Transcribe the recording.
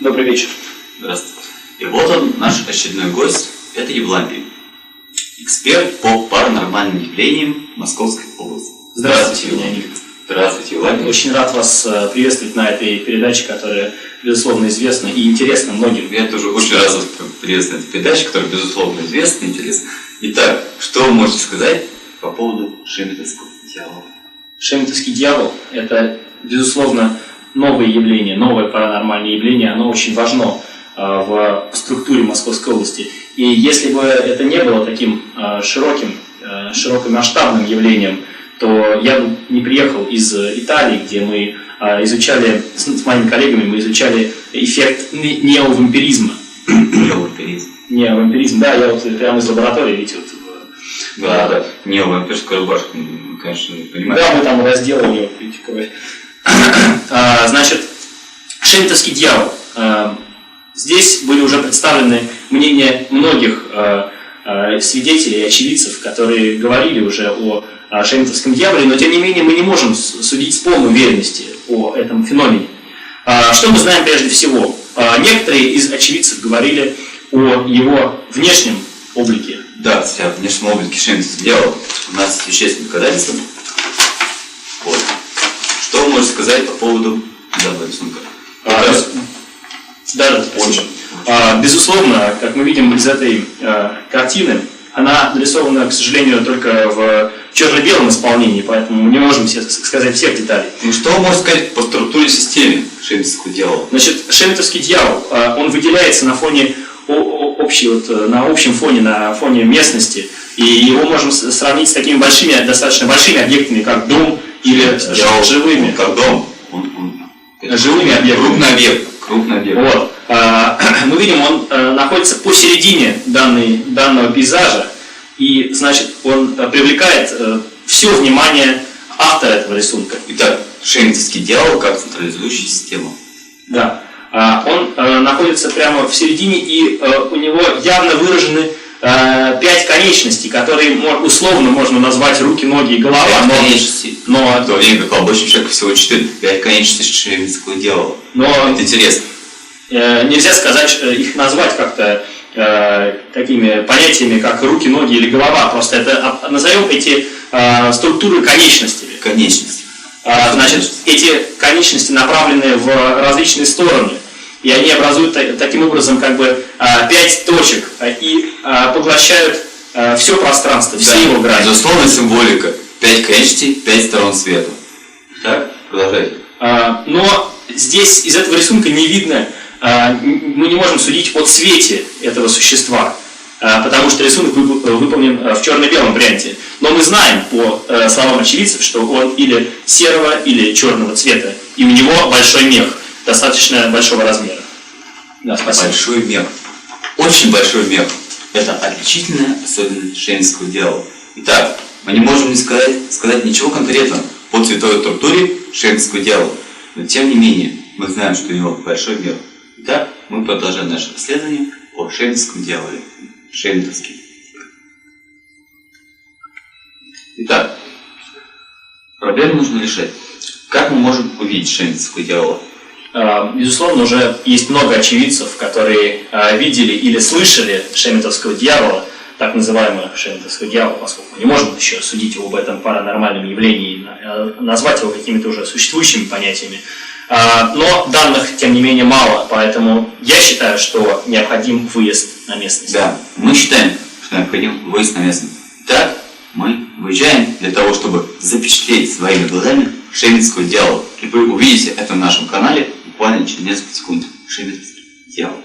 Добрый вечер. Здравствуйте. И вот он, наш очередной гость. Это Евлампий, эксперт по паранормальным явлениям Московской области. Здравствуйте, Евлампий. Здравствуйте, Евлампий. Очень рад вас приветствовать на этой передаче, которая, безусловно, известна и интересна многим. Я тоже очень рад вас приветствовать на этой передаче, которая, безусловно, известна и интересна. Итак, что вы можете сказать по поводу шеметовского дьявола? Шеметовский дьявол – это, безусловно, новое явление, новое паранормальное явление. Оно очень важно в структуре Московской области. И если бы это не было таким широкомасштабным явлением, то я бы не приехал из Италии, где мы изучали, с моими коллегами, мы изучали эффект неовампиризма. Неовампиризм, да, я вот прямо из лаборатории, видите, вот. Да, неовампирская рубашка, конечно, не понимаю. Да, мы там разделали, видите, кровь. Значит, шеметовский дьявол. Здесь были уже представлены мнения многих свидетелей и очевидцев, которые говорили уже о шеметовском дьяволе, но тем не менее мы не можем судить с полной уверенностью о этом феномене. Что мы знаем прежде всего? Некоторые из очевидцев говорили о его внешнем облике. Да, о внешнем облике шеметовского дьявола у нас существенные доказательства. Вот. Что вы можете сказать по поводу данного рисунка? Безусловно, как мы видим из этой картины, она нарисована, к сожалению, только в черно-белом исполнении, поэтому мы не можем сказать всех деталей. Ну что вы можете сказать по структуре системы шеметовского дьявола? Значит, шеметовский дьявол, он выделяется на фоне на общем фоне, на фоне местности, и его можем сравнить с такими достаточно большими объектами, как дом или живыми. Как дом. Живыми объектами. Крупный объект. Вот. Мы видим, он находится посередине данного пейзажа, и, значит, он привлекает все внимание автора этого рисунка. Итак, шеметовский дьявол как централизующая система. Да. Он находится прямо в середине, и у него явно выражены 5 конечностей, которые условно можно назвать руки, ноги и голова. 5 конечностей. Но в то время как у обычного человека всего 4. 5 конечностей шеметовского дьявола. Это интересно. Нельзя сказать, их назвать как-то такими понятиями, как руки, ноги или голова. Просто назовем эти структуры конечностями. Конечности. Значит, эти конечности направлены в различные стороны. И они образуют таким образом как бы 5 точек и поглощают все пространство, все его грани. Безусловно, символика. 5 конечностей, 5 сторон света. Так, продолжайте. Но здесь из этого рисунка не видно, мы не можем судить о цвете этого существа, потому что рисунок выполнен в черно-белом варианте. Но мы знаем по словам очевидцев, что он или серого, или черного цвета, и у него большой мех, достаточно большого размера. Да, спасибо. Большой мех. Очень большой мех. Это отличительная особенность шеметовского дьявола. Итак, мы не можем сказать ничего конкретного по цветовой структуре шеметовского дьявола. Но тем не менее, мы знаем, что у него большой мех. Итак, мы продолжаем наше расследование о шеметовском дьяволе. Шеметовский. Итак, проблему нужно решать. Как мы можем увидеть шеметовского дьявола? Безусловно, уже есть много очевидцев, которые видели или слышали шеметовского дьявола, так называемого шеметовского дьявола, поскольку мы не можем еще судить об этом паранормальном явлении, назвать его какими-то уже существующими понятиями. Но данных, тем не менее, мало, поэтому я считаю, что необходим выезд на местность. Да, мы считаем, что необходим выезд на местность. Так, мы выезжаем для того, чтобы запечатлеть своими глазами шеметовского дьявола. И вы увидите это на нашем канале буквально через несколько секунд. Шеметовский дьявол.